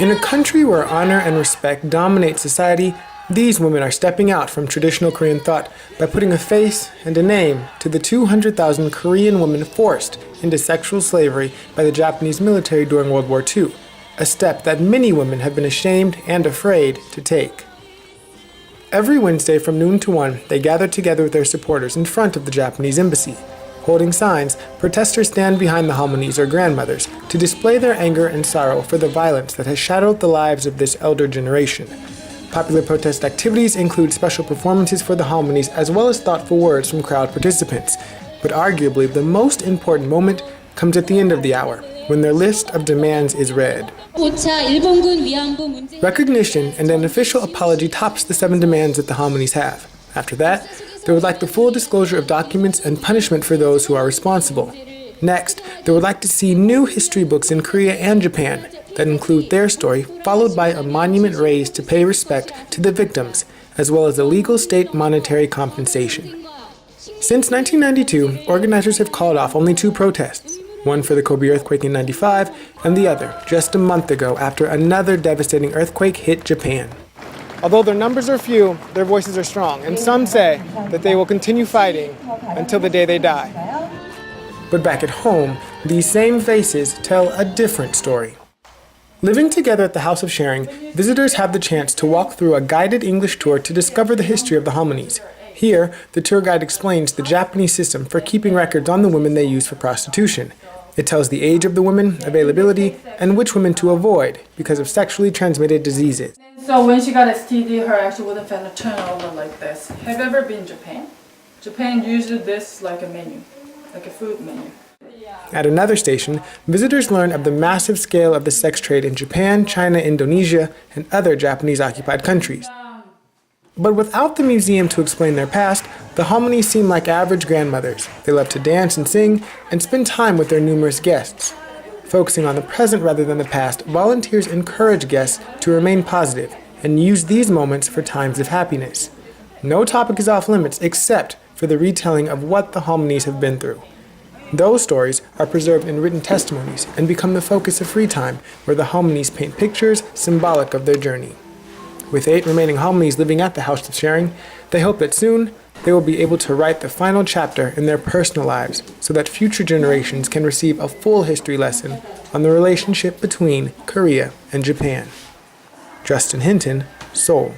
In a country where honor and respect dominate society, these women are stepping out from traditional Korean thought by putting a face and a name to the 200,000 Korean women forced into sexual slavery by the Japanese military during World War II, a step that many women have been ashamed and afraid to take. Every Wednesday from noon to 1, they gather together with their supporters in front of the Japanese embassy. Holding signs, protesters stand behind the halmonies or grandmothers to display their anger and sorrow for the violence that has shadowed the lives of this elder generation. Popular protest activities include special performances for the halmonies as well as thoughtful words from crowd participants. But arguably the most important moment comes at the end of the hour, when their list of demands is read. Recognition and an official apology tops the 7 demands that the halmonies have. After that, they would like the full disclosure of documents and punishment for those who are responsible. Next, they would like to see new history books in Korea and Japan that include their story, followed by a monument raised to pay respect to the victims, as well as a legal state monetary compensation. Since 1992, organizers have called off only 2 protests, one for the Kobe earthquake in '95, and the other just a month ago after another devastating earthquake hit Japan. Although their numbers are few, their voices are strong, and some say that they will continue fighting until the day they die. But back at home, these same faces tell a different story. Living together at the House of Sharing, visitors have the chance to walk through a guided English tour to discover the history of the halmonies. Here, the tour guide explains the Japanese system for keeping records on the women they use for prostitution. It tells the age of the women, availability, and which women to avoid because of sexually transmitted diseases. So when she got STD, her actually wouldn't have to turn over like this. Have you ever been in Japan? Japan uses this like a menu, like a food menu. At another station, visitors learn of the massive scale of the sex trade in Japan, China, Indonesia, and other Japanese-occupied countries. But without the museum to explain their past, the halmonies seem like average grandmothers. They love to dance and sing and spend time with their numerous guests. Focusing on the present rather than the past, volunteers encourage guests to remain positive and use these moments for times of happiness. No topic is off limits except for the retelling of what the halmonies have been through. Those stories are preserved in written testimonies and become the focus of free time, where the halmonies paint pictures symbolic of their journey. With 8 remaining halmonies living at the House of Sharing, they hope that soon they will be able to write the final chapter in their personal lives so that future generations can receive a full history lesson on the relationship between Korea and Japan. Justin Hinton, Seoul.